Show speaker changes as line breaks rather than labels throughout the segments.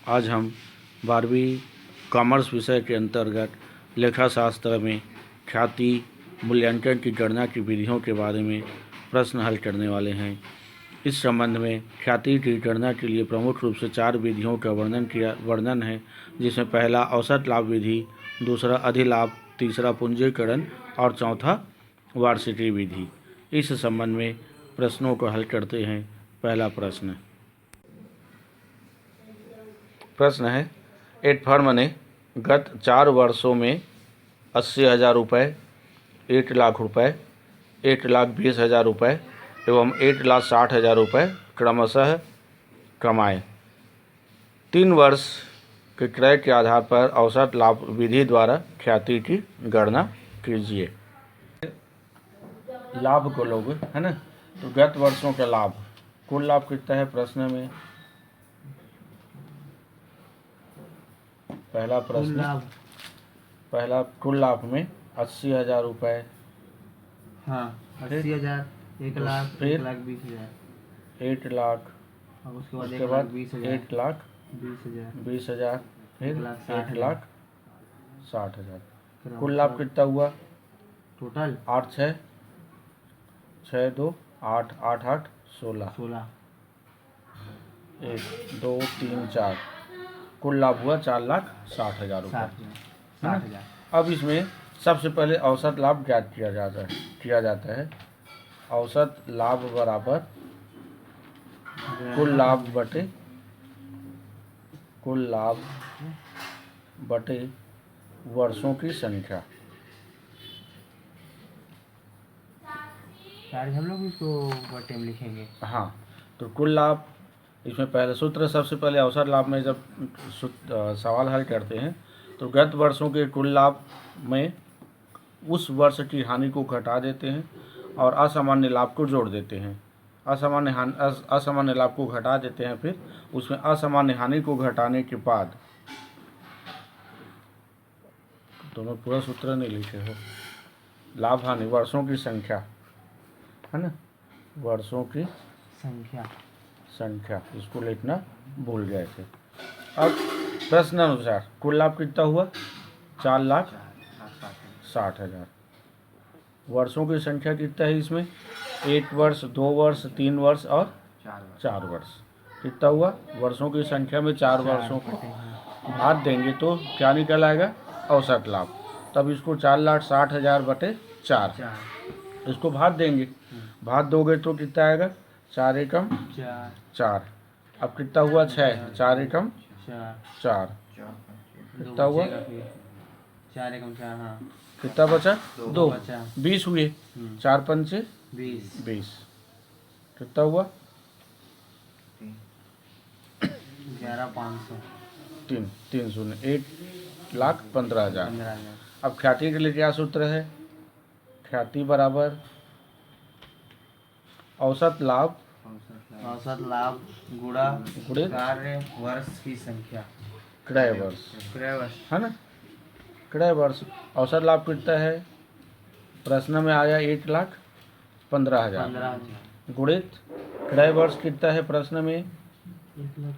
आज हम 12वीं कॉमर्स विषय के अंतर्गत लेखाशास्त्र में ख्याति मूल्यांकन की गणना की विधियों के बारे में प्रश्न हल करने वाले हैं। इस संबंध में ख्याति की गणना के लिए प्रमुख रूप से 4 विधियों का वर्णन है, जिसमें पहला औसत लाभ विधि, दूसरा अधिलाभ, तीसरा पूंजीकरण और चौथा वार्षिकी विधि। इस संबंध में प्रश्नों को हल करते हैं। पहला प्रश्न है, एक फर्म ने गत 4 वर्षों में 80,000 रुपये, 1 लाख रुपये, 1,20,000 रुपये एवं 1,60,000 रुपये क्रमशः कमाए। 3 वर्ष के क्रय के आधार पर औसत लाभ विधि द्वारा ख्याति की गणना कीजिए। लाभ को लोगे, है ना? तो गत वर्षों का लाभ, कुल लाभ कितना है प्रश्न में? पहला प्रश्न, पहला कुल लाभ में 80,000 रुपये।
हाँ, 80,000, 1 लाख, 1,20,000,
1 लाख,
उसके बाद
1,20,000,
1,20,000,
फिर 1,60,000। कुल लाभ
क्रमशः
कितना हुआ?
टोटल
8 6 6 2 8 8 8 16 1 2 3 4। कुल लाभ हुआ 4,60,000 रुपये।
60,000।
अब इसमें सबसे पहले औसत लाभ ज्ञात किया जाता है। औसत लाभ बराबर कुल लाभ बटे वर्षों की संख्या।
हम लोग इसको बटे में लिखेंगे।
हाँ, तो कुल लाभ, इसमें पहले सूत्र, सबसे पहले औसत लाभ में जब सवाल हल करते हैं तो गत वर्षों के कुल लाभ में उस वर्ष की हानि को घटा देते हैं और असामान्य लाभ को जोड़ देते हैं। असामान्य लाभ को घटा देते हैं, फिर उसमें असामान्य हानि को घटाने के बाद, दोनों पूरा सूत्र नहीं लिखे हो, लाभ हानि वर्षों की संख्या, है ना? वर्षों की संख्या इसको लिखना भूल गए थे। अब प्रश्न अनुसार कुल लाभ कितना हुआ? 4,60,000। वर्षों की संख्या कितना है इसमें? 1 वर्ष, 2 वर्ष, 3 वर्ष और 4 वर्ष। कितना हुआ? वर्षों की संख्या में 4 वर्षों को भाग देंगे तो क्या निकल आएगा? औसत लाभ। तब इसको 4,60,000 बटे 4, इसको भाग देंगे। भाग दोगे तो कितना आएगा? 4 एकम 4। अब कितना हुआ? 6, 4 एकम 4। कितना हुआ?
4 एकम 4। हाँ,
कितना बचा? 2। 20 हुए। 4 पंचे 20। कितना हुआ?
11,500।
3 शून्य, 1,15,000। अब ख्याति के लिए क्या सूत्र है? ख्याति बराबर औसत लाभ
गुणा
गुणित
कार्य वर्ष की संख्या,
क्रय वर्ष, है ना? क्रय वर्ष। औसत लाभ कितना है? प्रश्न में आया 1,15,000 गुणित क्रय वर्ष कितना है प्रश्न में?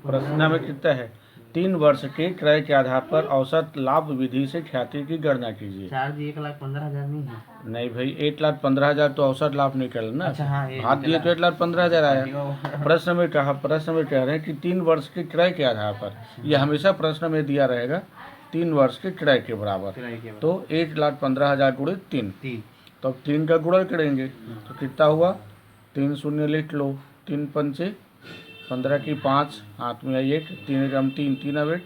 प्रश्न में कितना है? 3 वर्ष के क्रय के आधार पर औसत लाभ विधि से ख्याति की गणना कीजिए।
1,15,000 नहीं है? नहीं
भाई, 1,15,000 तो औसत लाभ निकल ना।
अच्छा, हाँ,
भाग दिए तो 1,15,000 आया। प्रश्न में कह रहे हैं कि 3 वर्ष के क्रय के आधार पर, यह हमेशा प्रश्न में दिया रहेगा 3 वर्ष के क्रय के बराबर। तो 1,15,000 गुणित 3, तो अब 3 का गुणा करेंगे तो कितना हुआ? 3 शून्य लिख लो। 3 पंचे 15 की 5, हाथ में 1, 3 एकम 3, 3 अब 1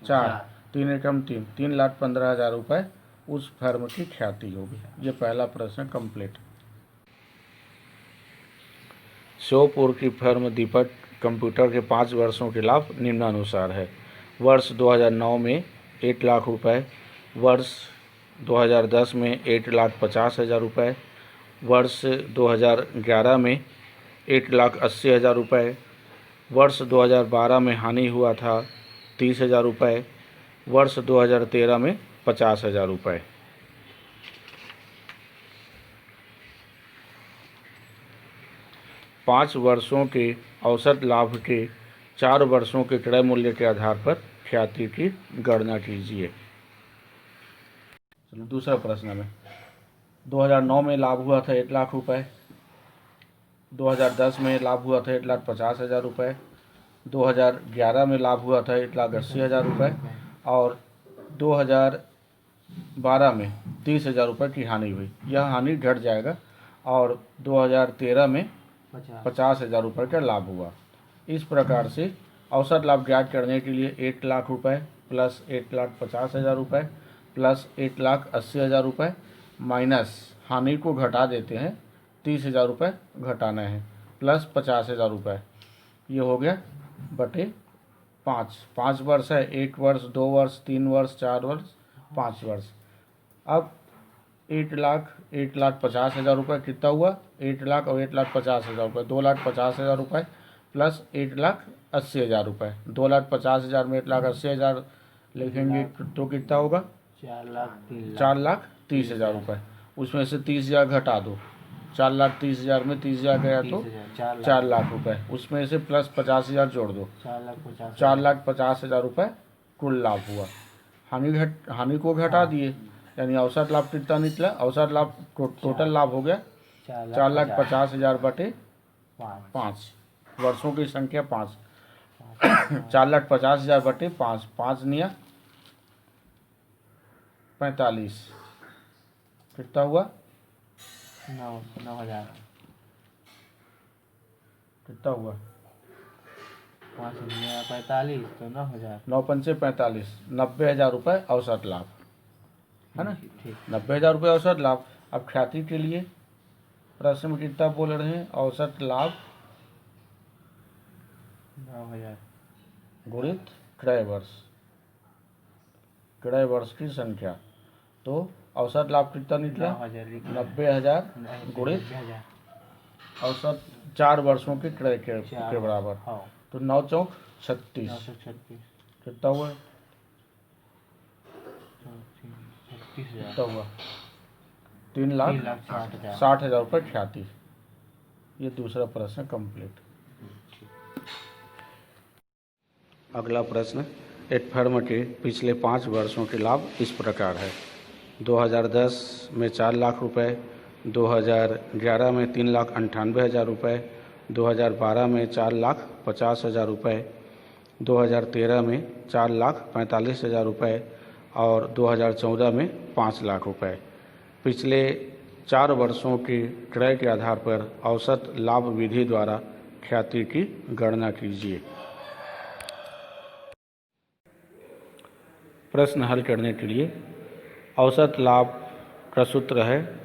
4, 3 एकम 3, 3,15,000 रुपये उस फर्म की ख्याति होगी। ये पहला प्रश्न कंप्लीट। श्योपुर की फर्म दीपक कंप्यूटर के 5 वर्षों के लाभ निम्नानुसार है। वर्ष 2009 में 1 लाख रुपये, वर्ष 2010 में 1,50,000 रुपये, वर्ष 2011 में 1,80,000 रुपये, वर्ष 2012 में हानि हुआ था 30,000 रुपये, वर्ष 2013 में 50,000 रुपये। 5 वर्षों के औसत लाभ के 4 वर्षों के क्रय मूल्य के आधार पर ख्याति की गणना कीजिए। चलो दूसरा प्रश्न में 2009 में लाभ हुआ था 1 लाख रुपए, 2010 में लाभ हुआ था 1,50,000 रुपये, 2011 में लाभ हुआ था 1,80,000 रुपये और 2012 में 30,000 रुपये की हानि हुई। यह हानि घट जाएगा और 2013 में 50,000 रुपये का लाभ हुआ। इस प्रकार से औसत लाभ ज्ञात करने के लिए 1 लाख रुपये प्लस 1,50,000 रुपये प्लस 1,80,000 रुपये माइनस हानि को घटा देते हैं, 30,000 रुपये घटाना है प्लस 50,000 रुपये। ये हो गया बटे 5 वर्ष है, 1 वर्ष, 2 वर्ष, 3 वर्ष, 4 वर्ष, 5 वर्ष। अब 1,50,000 रुपये कितना हुआ? 1 लाख और 1,50,000 रुपये, 2,50,000 रुपये प्लस 1,80,000 रुपये। 2,50,000 में 1,80,000 लिखेंगे तो कितना होगा? 4,30,000 रुपये। उसमें से 30,000 घटा दो, 4,30,000 में 30,000 गया तो 4 लाख रुपये। उसमें से प्लस 50,000 जोड़ दो, 4,50,000 रुपये कुल लाभ हुआ। हानि को घटा दिए, यानी औसत लाभ कितना निकला? औसत लाभ टोटल लाभ हो गया 4,50,000 बटे 5, वर्षों की संख्या 5, 4,50,000 बटे 5, 5 निया 45, कितना हुआ?
9,000।
कितना हुआ?
5 45 तो 9,000।
9 पंचे 45, 90,000 रुपये औसत लाभ है ना।
ठीक।
90,000 रुपये औसत लाभ। अब ख्याति के लिए प्रश्न में कितना बोल रहे हैं? औसत लाभ
9,000
गुणित क्रय वर्ष, क्रय वर्ष की संख्या। तो औसत लाभ कितना निकला? 90,000 गुणित औसत 4 वर्षों के क्रय के बराबर। तो 9 चौक 36, कितना हुआ? कितना हुआ? 3,60,000 रुपये ख्याति। ये दूसरा प्रश्न कंप्लीट। अगला प्रश्न, एक फर्म के पिछले 5 वर्षों के लाभ इस प्रकार है। 2010 में 4 लाख रुपए, 2011 में 3,98,000 रुपये, 2012 में 4,50,000 रुपये, 2013 में 4,45,000 रुपये और 2014 में 5 लाख रुपए। पिछले 4 वर्षों के क्रय के आधार पर औसत लाभ विधि द्वारा ख्याति की गणना कीजिए। प्रश्न हल करने के लिए औसत लाभ का सूत्र है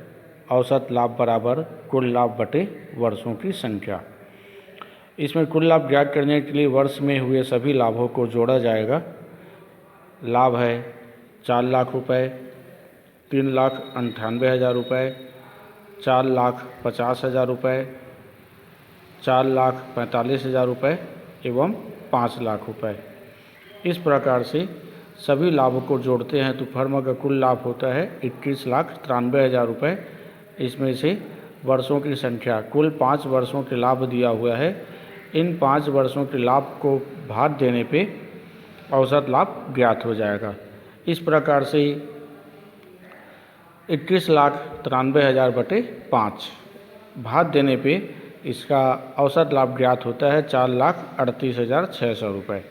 औसत लाभ बराबर कुल लाभ बटे वर्षों की संख्या। इसमें कुल लाभ ज्ञात करने के लिए वर्ष में हुए सभी लाभों को जोड़ा जाएगा। लाभ है 4 लाख रुपये, 3,98,000 रुपये, 4,50,000 रुपये, 4,45,000 रुपये एवं 5 लाख रुपये। इस प्रकार से सभी लाभों को जोड़ते हैं तो फर्म का कुल लाभ होता है 21,93,000 रुपये। इसमें से वर्षों की संख्या, कुल 5 वर्षों के लाभ दिया हुआ है। इन 5 वर्षों के लाभ को भाग देने पे औसत लाभ ज्ञात हो जाएगा। इस प्रकार से 21,93,000 बटे 5 भाग देने पे इसका औसत लाभ ज्ञात होता है 4,38,600 रुपये।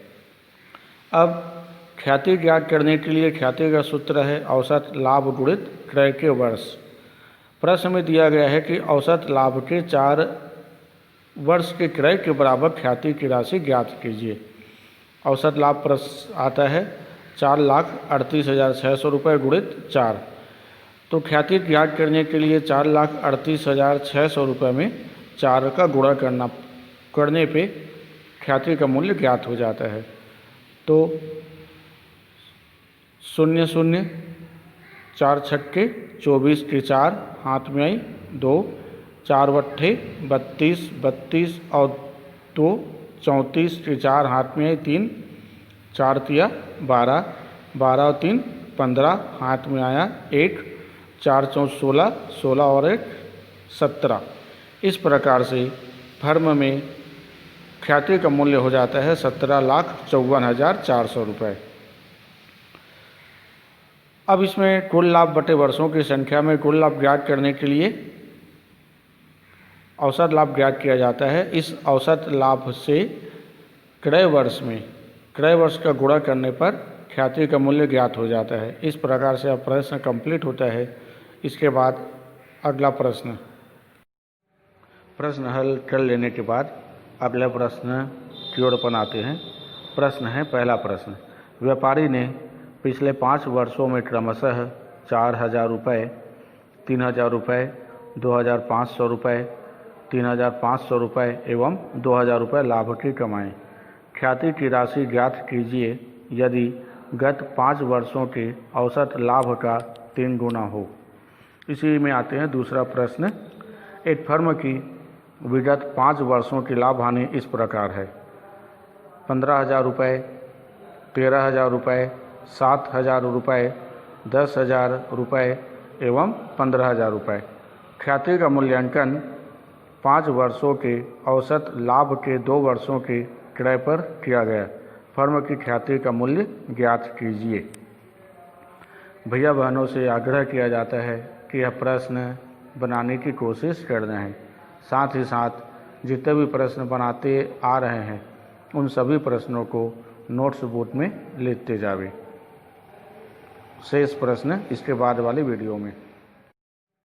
अब ख्याति ज्ञात करने के लिए ख्याति का सूत्र है औसत लाभ गुणित क्रय के वर्ष। प्रश्न में दिया गया है कि औसत लाभ के 4 वर्ष के क्रय के बराबर ख्याति की राशि ज्ञात कीजिए। औसत लाभ प्रश्न आता है 4,38,600 रुपये गुणित 4। तो ख्याति ज्ञात करने के लिए 4,38,600 रुपये में 4 का गुणा करने पे ख्याति का मूल्य ज्ञात हो जाता है। तो 0 0 4 छक्के 24 के 4 हाथ में आई 2, 4 बट्ठे 32, 32 और 2 34 के 4 हाथ में आई 3, 4 तिया 12, 12 और 3 15 हाथ में आया 1, 4 चौक 16, 16 और 1 17। इस प्रकार से फर्म में ख्याति का मूल्य हो जाता है 17,54,400 रुपये। अब इसमें कुल लाभ बटे वर्षों की संख्या में कुल लाभ ज्ञात करने के लिए औसत लाभ ज्ञात किया जाता है। इस औसत लाभ से क्रय वर्ष का गुणा करने पर ख्याति का मूल्य ज्ञात हो जाता है। इस प्रकार से अब प्रश्न कंप्लीट होता है। इसके बाद अगला प्रश्न हल कर लेने के बाद अगला प्रश्न की ओर अपन आते हैं। प्रश्न है, पहला प्रश्न, व्यापारी ने पिछले 5 वर्षों में क्रमशः 4,000 रुपये, 3,000 रुपये, 2,500 रुपये, 3,500 रुपये एवं 2,000 रुपये लाभ की कमाए। ख्याति की राशि ज्ञात कीजिए यदि गत 5 वर्षों के औसत लाभ का 3 गुना हो। इसी में आते हैं दूसरा प्रश्न। एक फर्म की विगत 5 वर्षों की लाभ हानि इस प्रकार है: 15,000 रुपये, 13,000 रुपये, 7,000 रुपये, 10,000 रुपये एवं 15,000 रुपये। ख्याति का मूल्यांकन 5 वर्षों के औसत लाभ के 2 वर्षों के क्रय पर किया गया। फर्म की ख्याति का मूल्य ज्ञात कीजिए। भैया बहनों से आग्रह किया जाता है कि यह प्रश्न बनाने की कोशिश करना है। साथ ही साथ जितने भी प्रश्न बनाते आ रहे हैं उन सभी प्रश्नों को नोट्स बुक में लिखते जावे। शेष प्रश्न इसके बाद वाली वीडियो में।